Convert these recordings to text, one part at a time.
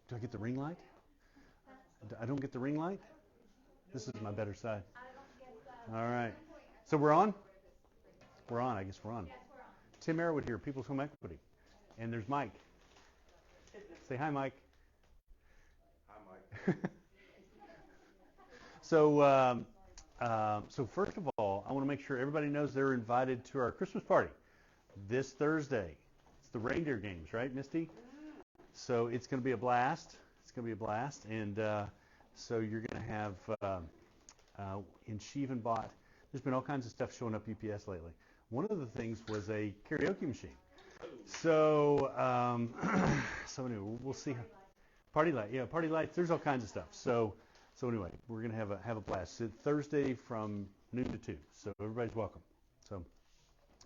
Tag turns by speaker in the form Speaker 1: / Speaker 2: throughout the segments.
Speaker 1: Do I get the ring light? I don't get the ring light? This is my better side. All right. So we're on? We're on. I guess we're on. Tim Arrowood here, People's Home Equity. And there's Mike. Say hi, Mike.
Speaker 2: Hi, Mike.
Speaker 1: So first of all, I want to make sure everybody knows they're invited to our Christmas party this Thursday. It's the reindeer games, right, Misty? So it's going to be a blast. It's going to be a blast. And so you're going to have in Sheevan there's been all kinds of stuff showing up UPS lately. One of the things was a karaoke machine. So so anyway, we'll see. Party lights. There's all kinds of stuff. So anyway, we're going to have a blast. It's Thursday from noon to 2. So everybody's welcome. So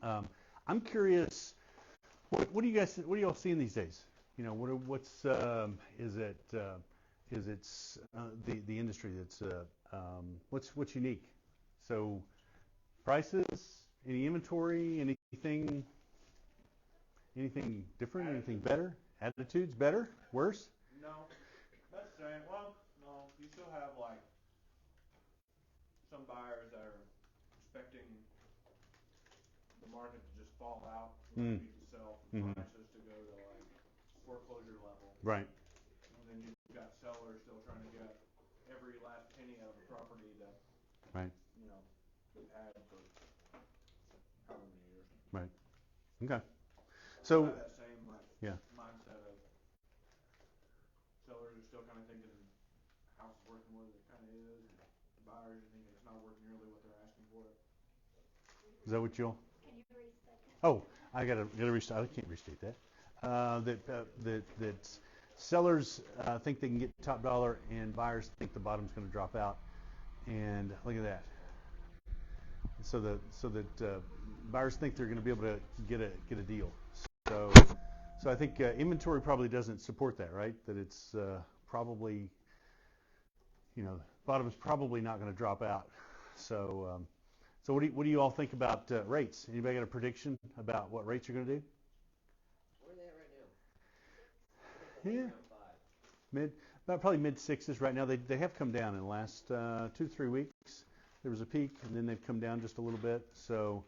Speaker 1: I'm curious, what do you all seeing these days? You know, is it the industry that's what's unique? So prices, any inventory, anything different, anything better? Attitudes better, worse?
Speaker 2: No, that's saying, well, no, you still have like some buyers that are expecting the market to just fall out, to sell prices to go to like foreclosure level.
Speaker 1: Right.
Speaker 2: And then you've got sellers still trying to get every last penny out of a property that,
Speaker 1: Right.
Speaker 2: you know, they've had for however many years.
Speaker 1: Right. Okay. So
Speaker 2: that same mindset of sellers are still kind of thinking house is worth more than it kind of is, and buyers are thinking it's not worth nearly what they're asking for it.
Speaker 1: Is that what you'll?
Speaker 3: Can you restate?
Speaker 1: Oh, I gotta restate. I can't restate that. That sellers think they can get top dollar, and buyers think the bottom's going to drop out. And look at that. So that buyers think they're going to be able to get a deal. So I think inventory probably doesn't support that, right? That it's probably, bottom's probably not going to drop out. So what do you all think about rates? Anybody got a prediction about what rates are going to do?
Speaker 4: Where are they at right now?
Speaker 1: Yeah, probably mid sixes right now. They have come down in the last 2-3 weeks. There was a peak, and then they've come down just a little bit. So,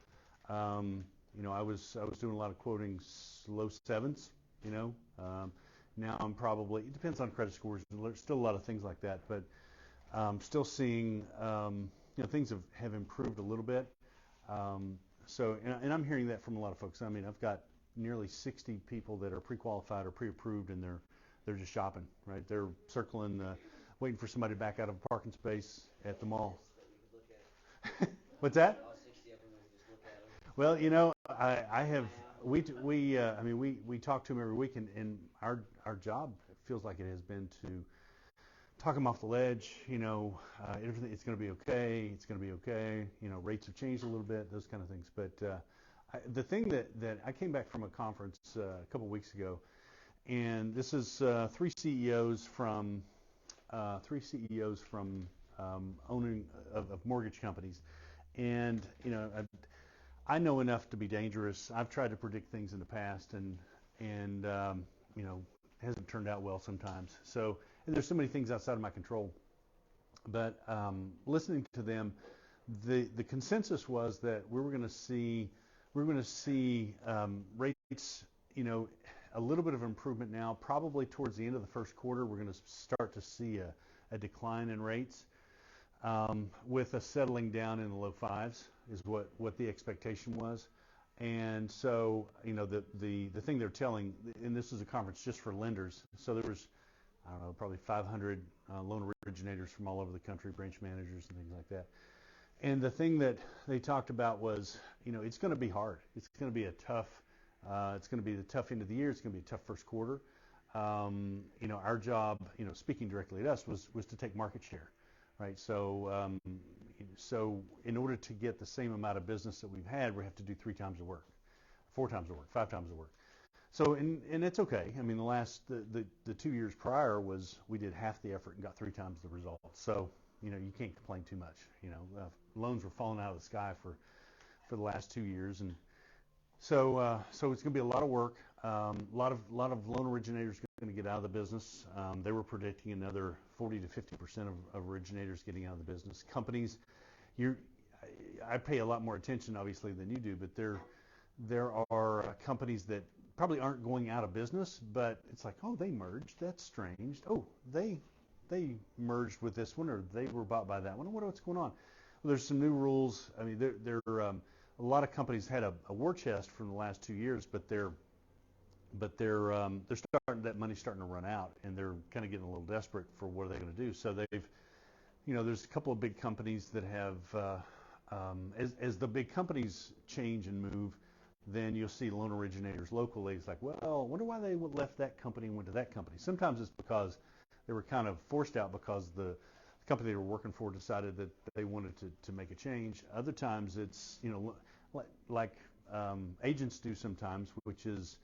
Speaker 1: I was doing a lot of quoting low sevens. Now I'm probably, it depends on credit scores. There's still a lot of things like that, but still seeing things have improved a little bit. And I'm hearing that from a lot of folks. I mean, I've got nearly 60 people that are pre-qualified or pre-approved, and they're just shopping, right? They're circling, waiting for somebody to back out of a parking space at the mall. What's that?
Speaker 4: All 60 of them, we just look at them.
Speaker 1: Well, I have we talk to them every week, and our job feels like it has been to talk them off the ledge. Everything, it's going to be okay. It's going to be okay. Rates have changed a little bit, those kind of things. But the thing that I came back from a conference a couple weeks ago, and this is three CEOs from owning of mortgage companies, and I know enough to be dangerous. I've tried to predict things in the past, and hasn't turned out well sometimes. So there's so many things outside of my control. But listening to them, the consensus was that we were going to see rates, a little bit of improvement now. Probably towards the end of the first quarter, we're going to start to see a decline in rates, with a settling down in the low fives is what the expectation was. And so, the thing they're telling, and this is a conference just for lenders, so there was, I don't know, probably 500 loan originators from all over the country, branch managers and things like that. And the thing that they talked about was, it's going to be hard. It's going to be it's going to be the tough end of the year. It's going to be a tough first quarter. Our job, speaking directly at us, was to take market share, right? So in order to get the same amount of business that we've had, we have to do 3 times the work, 4 times the work, 5 times the work. So and it's okay. I mean, the 2 years prior we did half the effort and got 3 times the results. So you can't complain too much. Loans were falling out of the sky for the last 2 years, and so it's going to be a lot of work. lot of loan originators going to get out of the business. They were predicting another 40 to 50% of originators getting out of the business. Companies, I pay a lot more attention obviously than you do, but there are companies that probably aren't going out of business, but it's like, oh, they merged. That's strange. Oh, they merged with this one, or they were bought by that one. I wonder what's going on. Well, there's some new rules. I mean, a lot of companies had a war chest from the last 2 years, but they're starting, that money's starting to run out, and they're kind of getting a little desperate for what are they going to do. So there's a couple of big companies that have, as the big companies change and move, then you'll see loan originators locally. It's like, well, I wonder why they left that company and went to that company. Sometimes it's because they were kind of forced out because the company they were working for decided that they wanted to make a change. Other times it's, like agents do sometimes, which is,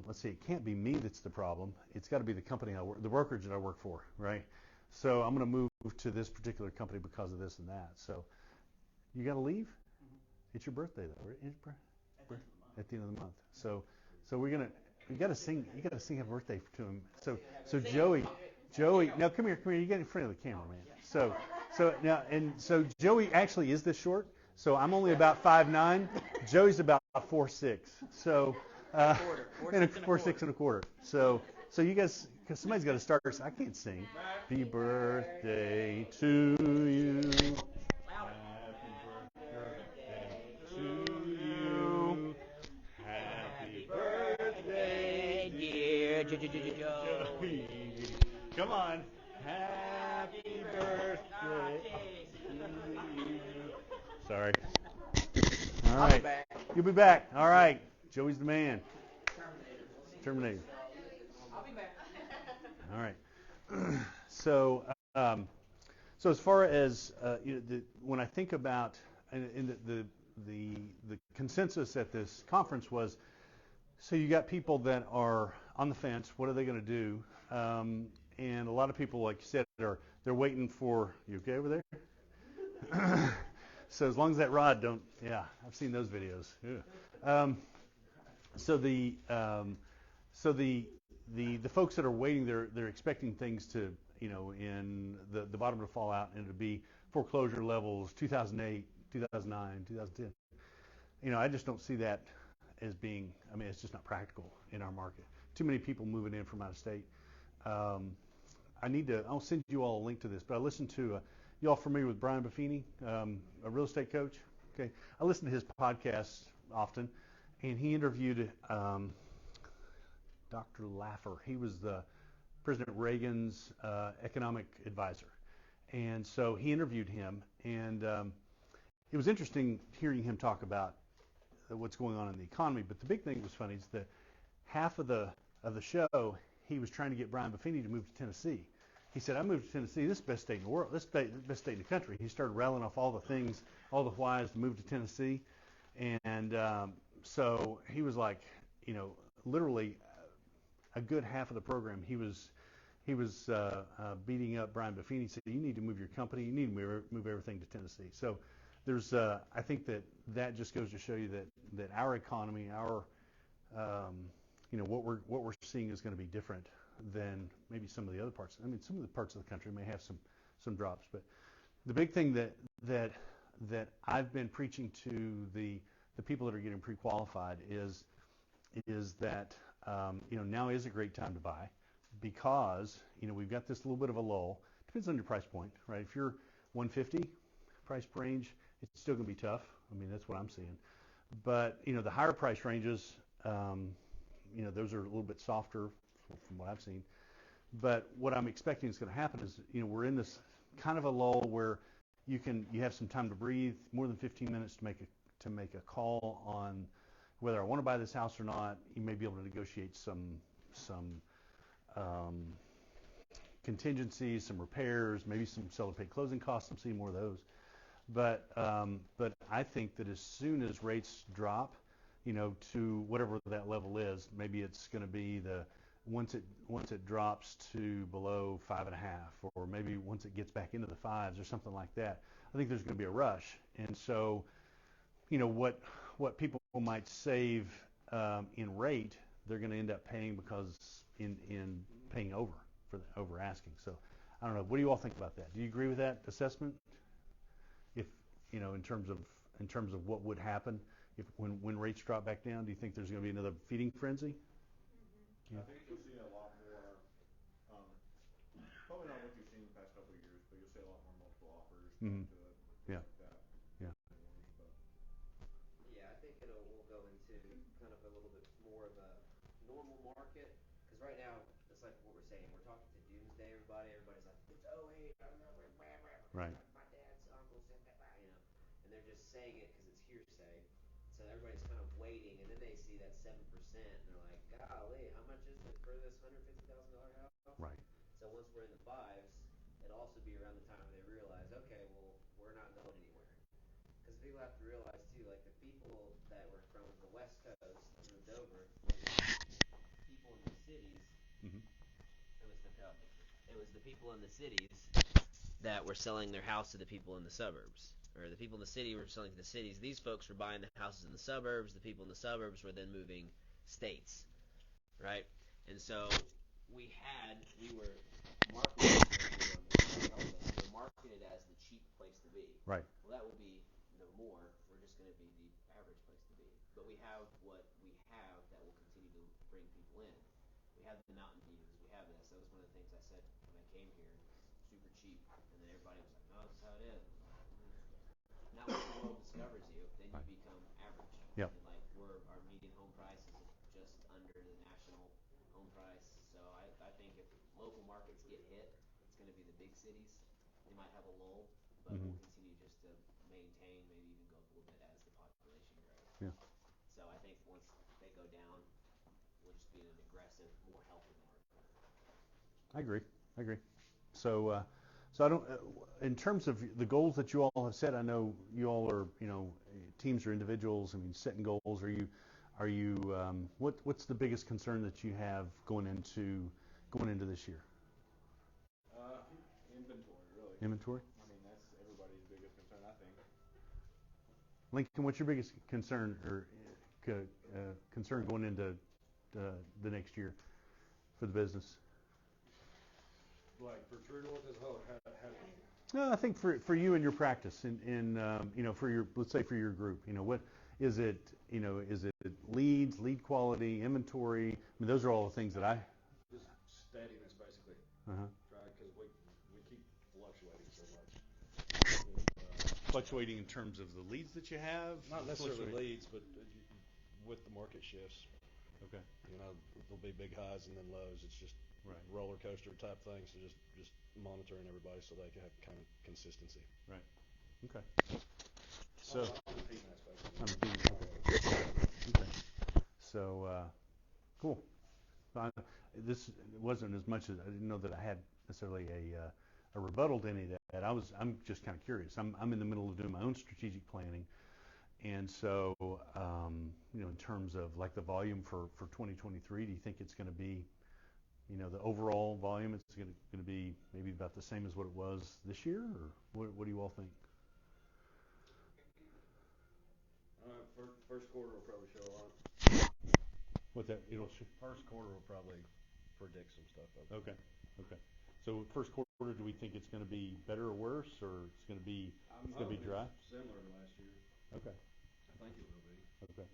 Speaker 1: let's see, it can't be me that's the problem. It's got to be the company the brokerage that I work for, right? So I'm going to move to this particular company because of this and that. So you got to leave? Mm-hmm. It's your birthday though, right? At the end of the month. So you got to sing happy birthday to him. So Joey, now come here. You get in front of the camera, man. So Joey actually is this short. So I'm only about 5'9". Joey's about 4'6". So. And a 4'6" and a quarter. So you guys, because somebody's got to start. I can't sing. Happy birthday to you. Happy birthday to you. Happy birthday, dear Joey. Come on. Happy birthday to you. Sorry. All right. You'll be back. All right. Joey's the man. Terminator.
Speaker 4: I'll be back.
Speaker 1: All right. So as far as when I think about the consensus at this conference was, so you got people that are on the fence. What are they going to do? And a lot of people, like you said, they're waiting for. You okay over there? So as long as that rod don't. Yeah, I've seen those videos. Yeah. So the folks that are waiting, they're expecting things to, in the bottom to fall out and to be foreclosure levels 2008, 2009, 2010. I just don't see that as being. I mean, it's just not practical in our market. Too many people moving in from out of state. I'll send you all a link to this, but I listened to. You all familiar with Brian Buffini, a real estate coach? Okay, I listen to his podcasts often. And he interviewed Dr. Laffer. He was the President Reagan's economic advisor. And so he interviewed him, and it was interesting hearing him talk about what's going on in the economy. But the big thing that was funny is that half of the show, he was trying to get Brian Buffini to move to Tennessee. He said, I moved to Tennessee. This is the best state in the world. This is the best state in the country. He started rattling off all the things, all the whys to move to Tennessee. And so he was like, literally a good half of the program, he was beating up Brian Buffini. He said, you need to move your company. You need to move everything to Tennessee. So there's, I think that just goes to show you that our economy, what we're seeing is going to be different than maybe some of the other parts. I mean, some of the parts of the country may have some drops, but the big thing that I've been preaching to the people that are getting pre-qualified is that now is a great time to buy because we've got this little bit of a lull. Depends on your price point, right? If you're 150 price range, it's still going to be tough. I mean, that's what I'm seeing. But the higher price ranges, those are a little bit softer from what I've seen. But what I'm expecting is going to happen is we're in this kind of a lull where you have some time to breathe, more than 15 minutes to make a call on whether I want to buy this house or not. You may be able to negotiate some contingencies, some repairs, maybe some seller paid closing costs. I'm seeing more of those. But I think that as soon as rates drop, to whatever that level is, maybe it's going to be once it drops to below 5.5, or maybe once it gets back into the 5s or something like that, I think there's going to be a rush. And so, what people might save in rate, they're going to end up paying because in paying over asking. So I don't know. What do you all think about that? Do you agree with that assessment? If in terms of what would happen if when rates drop back down, do you think there's going to be another feeding frenzy?
Speaker 2: I think you'll see a lot more. Probably not what you've seen the past couple of years, but you'll see a lot more multiple offers
Speaker 1: Mm-hmm.
Speaker 2: to it,
Speaker 1: Yeah.
Speaker 2: like that.
Speaker 1: Yeah.
Speaker 2: But
Speaker 4: Yeah, I think we'll go into kind of a little bit more of a normal market, because right now, it's like what we're saying, we're talking to doomsday everybody, everybody's like, it's '08, I don't know,
Speaker 1: Right.
Speaker 4: my dad's uncle said that, and they're just saying it because it's hearsay, so everybody's kind of waiting, and then they see that 7%, and they're like, golly, how much is it for this $150,000 house?
Speaker 1: Right.
Speaker 4: So once we're in the fives, it'll also be around the time where they realize, okay, well, we're not going anywhere. Because people have to realize too, like the people that were from the West Coast that moved over, people in the cities.
Speaker 1: Mm-hmm.
Speaker 4: It was the people in the cities that were selling their house to the people in the suburbs, or the people in the city were selling to the cities. These folks were buying the houses in the suburbs. The people in the suburbs were then moving states, right? And so we were marketed as the cheap place to be.
Speaker 1: Right.
Speaker 4: Well, that will be no more. We're just going to be the average place to be. But we have what we have that will continue to bring people in. We have the mountain views. We have this. That was one of the things I said when I came here. Super cheap. And then everybody was like, no, this is how it is. Now when the world discovers you, then you become average.
Speaker 1: Yep.
Speaker 4: And like our median home price is just under the national home price. So I think if local markets get hit, it's going to be the big cities. They might have a lull, but
Speaker 1: Mm-hmm.
Speaker 4: we'll continue just to maintain, maybe even go up a little bit as the population grows.
Speaker 1: Yeah.
Speaker 4: So I think once they go down, we'll just be in an aggressive, more healthy market.
Speaker 1: I agree. So I don't. In terms of the goals that you all have set, I know you all are, teams or individuals. I mean, setting goals. Are you? What's the biggest concern that you have going into this year?
Speaker 2: inventory, really.
Speaker 1: Inventory.
Speaker 2: I mean, that's everybody's biggest concern, I think.
Speaker 1: Lincoln, what's your biggest concern or concern going into the next year for the business?
Speaker 3: Like for True North as a whole,
Speaker 1: No, I think for you and your practice, for your, let's say for your group, what is it? Is it leads, lead quality, inventory? I mean, those are all the things that I.
Speaker 3: just steadiness basically.
Speaker 1: Uh-huh.
Speaker 3: Right, because we keep fluctuating so much.
Speaker 1: Fluctuating in terms of the leads that you have.
Speaker 3: Not necessarily leads, but with the market shifts.
Speaker 1: Okay.
Speaker 3: There'll be big highs and then lows. It's just
Speaker 1: Right.
Speaker 3: roller coaster type things. So just monitoring everybody so they can have kind of consistency.
Speaker 1: Right. Okay. So.
Speaker 3: On the team aspect.
Speaker 1: On the team. Okay. So, cool. This wasn't as much as I didn't know that I had necessarily a rebuttal to any of that. I'm just kind of curious. I'm in the middle of doing my own strategic planning, and so in terms of like the volume for 2023, do you think it's going to be, the overall volume, it's going to be maybe about the same as what it was this year, or what do you all think?
Speaker 3: First quarter will probably show a lot. First quarter will probably predict some stuff.
Speaker 1: Okay. So first quarter, do we think it's going to be better or worse, or it's going to be dry?
Speaker 3: Similar to last year.
Speaker 1: Okay.
Speaker 3: I think it will be.
Speaker 1: Okay.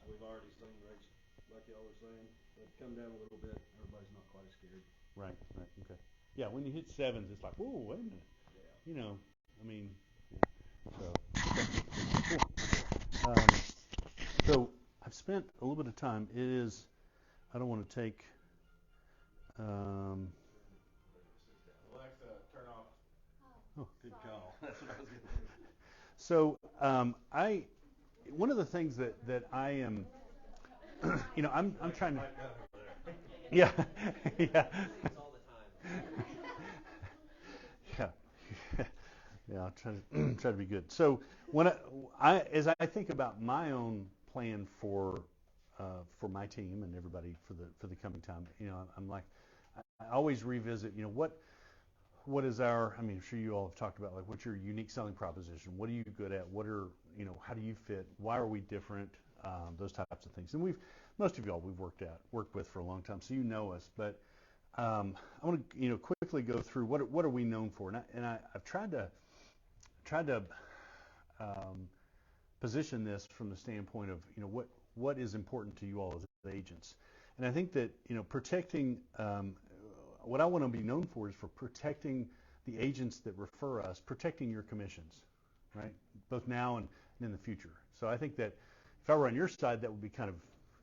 Speaker 3: We've already seen rates, like y'all were saying, they've come down a little bit. Everybody's not quite as scared.
Speaker 1: Right. Okay. Yeah, when you hit sevens, it's like, whoa, wait a minute.
Speaker 3: Yeah.
Speaker 1: I mean, so, okay. Cool. So I've spent a little bit of time. I don't want to take,
Speaker 2: Alexa, turn off.
Speaker 1: Oh,
Speaker 3: good call. That's what I was going to do.
Speaker 1: So one of the things that I am, I'm trying to, yeah, yeah,
Speaker 4: All the time.
Speaker 1: yeah, I'll try to be good. So as I think about my own plan for my team and everybody for the coming time, I'm like, I always revisit, what is our, I mean, I'm sure you all have talked about, like, what's your unique selling proposition? What are you good at? How do you fit? Why are we different? Those types of things. And most of y'all we've worked with for a long time, so you know us. But I want to quickly go through what are we known for, and I've tried to position this from the standpoint of what is important to you all as agents. And I think that protecting what I want to be known for is for protecting the agents that refer us, protecting your commissions, right? Both now and in the future. So I think that if I were on your side, that would be kind of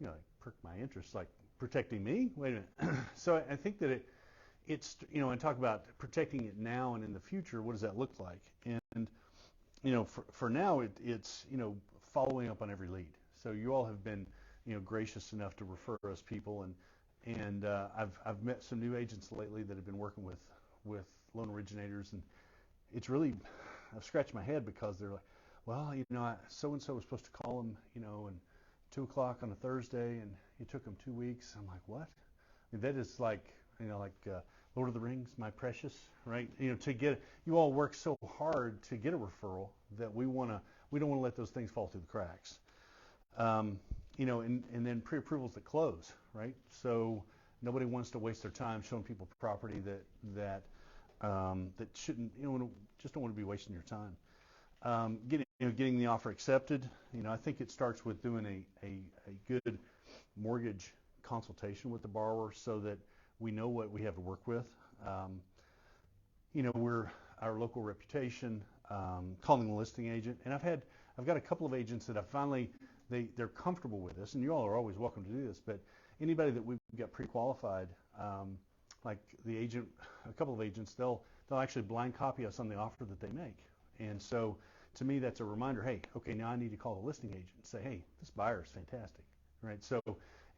Speaker 1: like perk my interest, like protecting me. Wait a minute. So I think that it's and talk about protecting it now and in the future. What does that look like? And for now, it's following up on every lead. So you all have been gracious enough to refer us people, and I've met some new agents lately that have been working with loan originators, and it's really, I've scratched my head because they're like, well, so and so was supposed to call him, and 2 o'clock on a Thursday, and it took him 2 weeks. I'm like, what? I mean, that is like Lord of the Rings, my precious, right? To get, you all work so hard to get a referral that we don't want to let those things fall through the cracks. And then pre-approvals that close, right? So nobody wants to waste their time showing people property that shouldn't, just don't want to be wasting your time. Getting the offer accepted. I think it starts with doing a good mortgage consultation with the borrower so that we know what we have to work with. We're our local reputation, calling the listing agent, and I've got a couple of agents that they're comfortable with this, and you all are always welcome to do this, but anybody that we've got pre-qualified, like the agent, a couple of agents, they'll actually blind copy us on the offer that they make. And so to me, that's a reminder, hey, okay, now I need to call the listing agent and say, hey, this buyer is fantastic, right? So,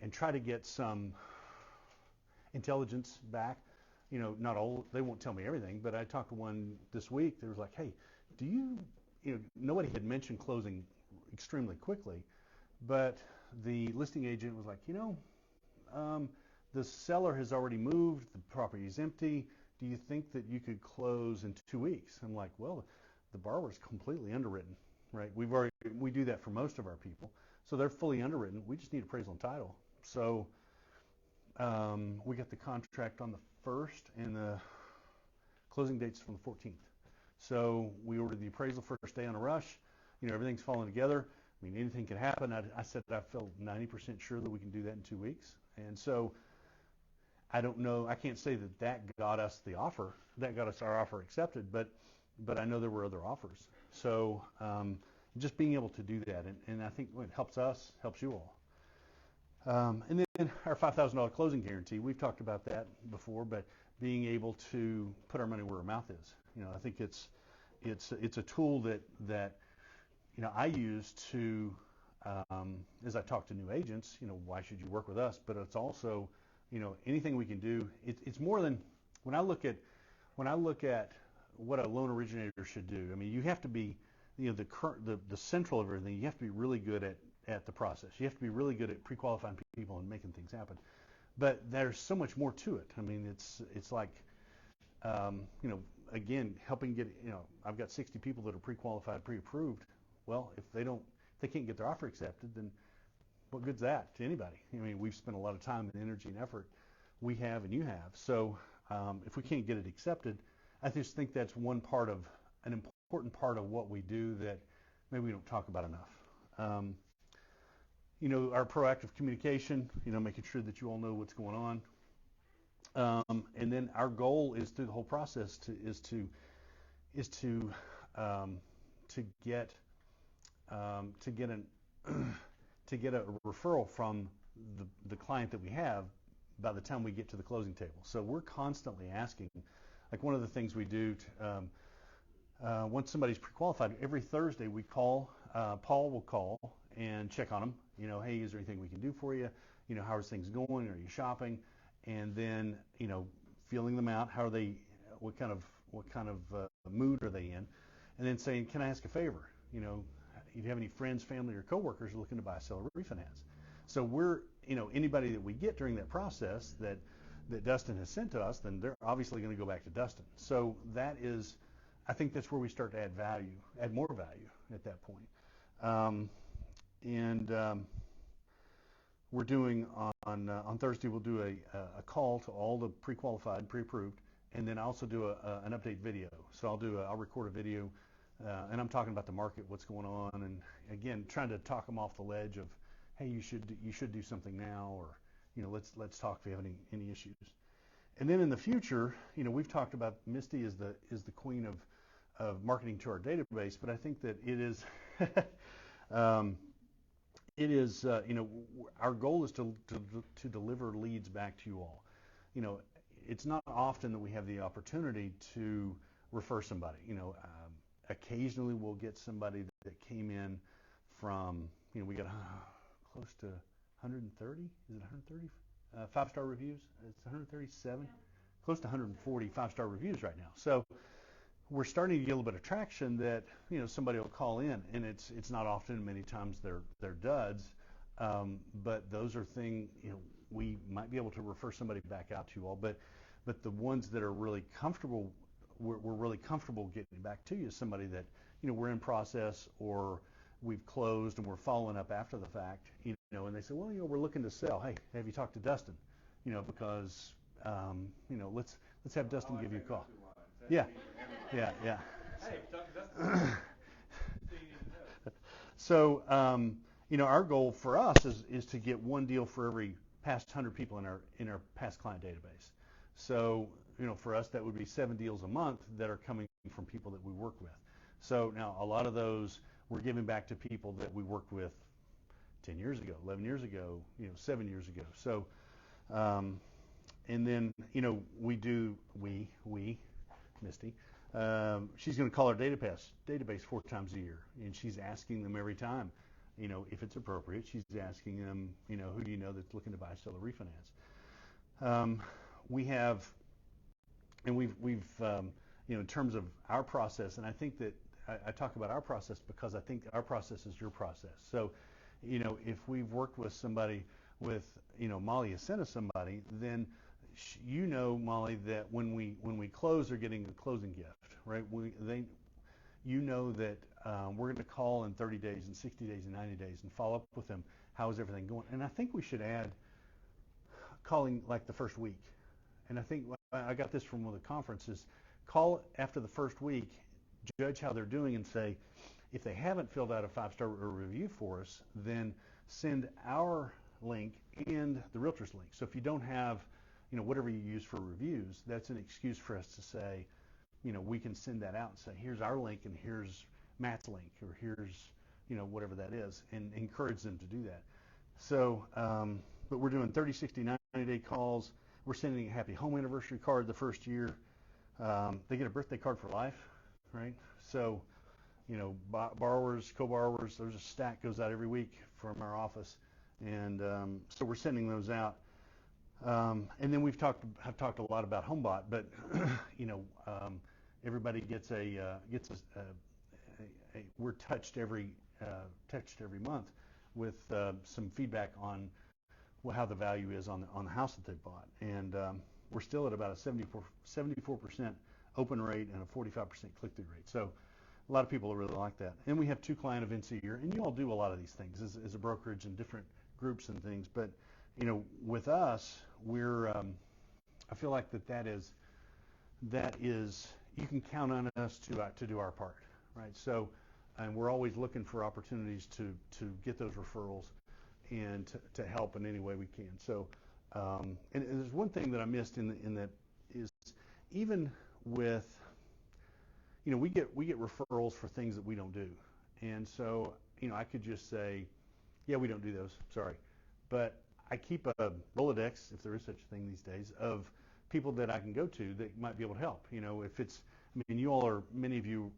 Speaker 1: and try to get some intelligence back. Not all, they won't tell me everything, but I talked to one this week that was like, hey, nobody had mentioned closing extremely quickly, but the listing agent was like, the seller has already moved, the property is empty. Do you think that you could close in 2 weeks? I'm like, well, the borrower's completely underwritten, right? We do that for most of our people. So they're fully underwritten. We just need appraisal and title. So we got the contract on the 1st and the closing date's from the 14th. So we ordered the appraisal first day on a rush. Everything's falling together. I mean, anything can happen. I said I felt 90% sure that we can do that in 2 weeks. And so I don't know. I can't say that got us the offer. That got us our offer accepted, but I know there were other offers. So just being able to do that, and I think it helps us, helps you all. And then our $5,000 closing guarantee. We've talked about that before, but being able to put our money where our mouth is. I think it's a tool that I use to, as I talk to new agents, why should you work with us? But it's also, anything we can do. It's more than when I look at what a loan originator should do. I mean, you have to be, the central of everything. You have to be really good at the process. You have to be really good at pre-qualifying people and making things happen. But there's so much more to it. I mean, it's like, again, helping get, I've got 60 people that are pre-qualified, pre-approved. Well, if they can't get their offer accepted, then what good's that to anybody? I mean, we've spent a lot of time and energy and effort. We have and you have. So if we can't get it accepted, I just think that's an important part of what we do that maybe we don't talk about enough. Our proactive communication, making sure that you all know what's going on. And then our goal is through the whole process to get a referral from the client that we have by the time we get to the closing table. So we're constantly asking, like one of the things we do, once somebody's pre-qualified, every Thursday we call, Paul will call and check on them. Hey, is there anything we can do for you? How are things going? Are you shopping? And then, feeling them out. How are they? What kind of mood are they in? And then saying, can I ask a favor? Do you have any friends, family, or coworkers who are looking to buy, sell, or refinance? So we're, anybody that we get during that process that Dustin has sent to us, then they're obviously going to go back to Dustin. So that is, I think that's where we start to add more value at that point. we're doing on Thursday. We'll do a call to all the pre-qualified, pre-approved, and then I also do an update video. So I'll record a video, and I'm talking about the market, what's going on, and again trying to talk them off the ledge of, hey, you should do something now, or let's talk if you have any issues. And then in the future, we've talked about Misty is the queen of marketing to our database, but I think that it is our goal is to deliver leads back to you all. It's not often that we have the opportunity to refer somebody. Occasionally we'll get somebody that came in from, we got close to 130, is it 130 five-star reviews? It's 137, yeah. Close to 140 five-star reviews right now. So we're starting to get a little bit of traction that somebody will call in, and it's not often. Many times they're duds, but those are things we might be able to refer somebody back out to you all. But the ones that are really comfortable, we're really comfortable getting back to you is somebody that we're in process or we've closed and we're following up after the fact, and they say, well, we're looking to sell. Hey, have you talked to Dustin? Because let's have Dustin give you a call. Yeah. Hey, talk to Dustin. So, our goal for us is to get one deal for every past 100 people in our past client database. So, for us that would be 7 deals a month that are coming from people that we work with. So now a lot of those we're giving back to people that we worked with 10 years ago, 11 years ago, 7 years ago. So, and then, Misty, she's going to call our database 4 times a year, and she's asking them every time, if it's appropriate. She's asking them, who do you know that's looking to buy, sell, or refinance? We have, and we've in terms of our process, and I think that I talk about our process because I think our process is your process. So, if we've worked with somebody with, Molly has sent us somebody, then Molly, that when we close, they're getting a closing gift, right? That we're going to call in 30 days and 60 days and 90 days and follow up with them. How is everything going? And I think we should add calling like the first week. And I think I got this from one of the conferences. Call after the first week, judge how they're doing, and say, if they haven't filled out a 5-star review for us, then send our link and the realtor's link. So if you don't have, whatever you use for reviews, that's an excuse for us to say, we can send that out and say, here's our link and here's Matt's link, or here's, whatever that is, and encourage them to do that. So, but we're doing 30, 60, 90-day calls. We're sending a happy home anniversary card the first year. They get a birthday card for life, right? So, borrowers, co-borrowers, there's a stack goes out every week from our office, and so we're sending those out. And then have talked a lot about HomeBot, but everybody gets we're touched every month with some feedback on how the value is on the house that they bought, and we're still at about a 74% open rate and a 45% click-through rate. So a lot of people really like that. And we have 2 client events a year, and you all do a lot of these things as a brokerage and different groups and things. But with us, we're I feel like that is you can count on us to do our part, right? So, and we're always looking for opportunities to get those referrals and to help in any way we can. So, and there's one thing that I missed in that is, even with, we get referrals for things that we don't do, and so I could just say, yeah, we don't do those, sorry, but I keep a Rolodex, if there is such a thing these days, of people that I can go to that might be able to help. If it's, many of you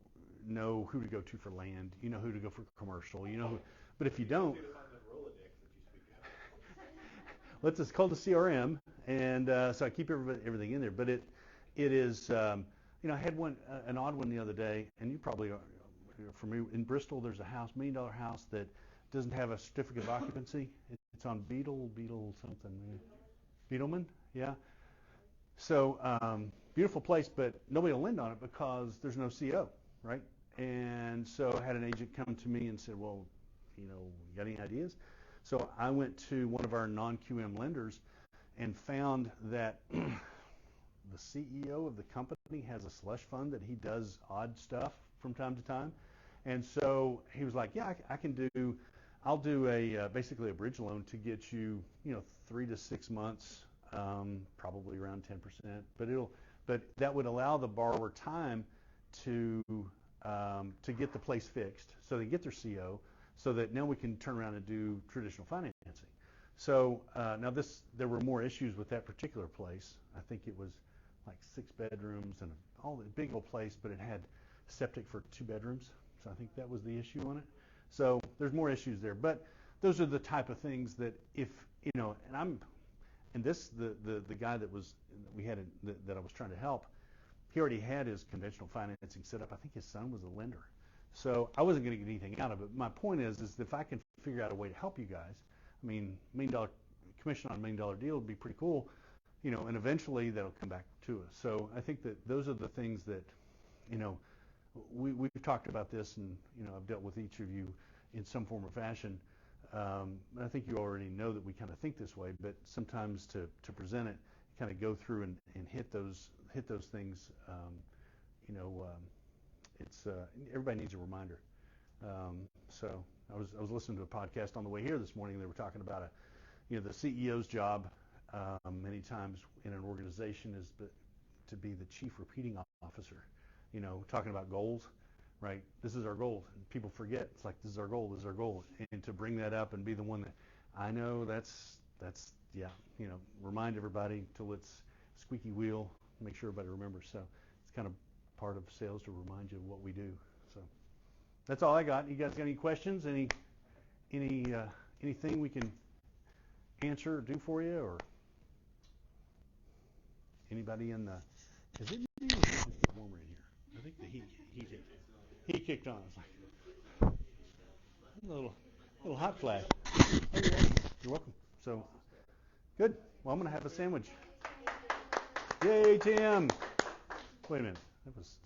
Speaker 1: know who to go to for land, who to go for commercial, but if you don't, it's called a CRM, and so I keep everything in there. But it is, I had an odd one the other day, and you probably are, for me, in Bristol, there's a house, $1 million house that doesn't have a certificate of occupancy. It's on Beetle something, Beetleman, yeah. So beautiful place, but nobody will lend on it because there's no CO, right? And so I had an agent come to me and said, well, you got any ideas? So I went to one of our non-QM lenders and found that the CEO of the company has a slush fund that he does odd stuff from time to time. And so he was like, yeah, I'll do basically a bridge loan to get you, 3 to 6 months, probably around 10%, but that would allow the borrower time to get the place fixed so they get their CO, so that now we can turn around and do traditional financing. So now there were more issues with that particular place. I think it was like 6 bedrooms and all the big old place, but it had septic for 2 bedrooms. So I think that was the issue on it. So there's more issues there, but those are the type of things that the guy that I was trying to help, he already had his conventional financing set up. I think his son was a lender. So I wasn't going to get anything out of it. My point is if I can figure out a way to help you guys, I mean, $1 million commission on $1 million deal would be pretty cool, and eventually that'll come back to us. So I think that those are the things that, we've talked about this, and I've dealt with each of you in some form or fashion. And I think you already know that we kind of think this way, but sometimes to present it, kind of go through and hit those things. Everybody needs a reminder. So I was listening to a podcast on the way here this morning. They were talking about the CEO's job many times in an organization is to be the chief repeating officer. Talking about goals, right? This is our goal. And people forget. It's like, this is our goal. This is our goal. And to bring that up and be the one that, I know that's remind everybody till it's squeaky wheel. Make sure everybody remembers. So it's kind of part of sales to remind you of what we do. So that's all I got. You guys got any questions? Anything we can answer or do for you, or anybody in the? Is it warmer in here? I think the heat kicked on. It's like a little hot flash. Oh, you're welcome. So good. Well, I'm gonna have a sandwich. Yay, Tim! Wait a minute. That was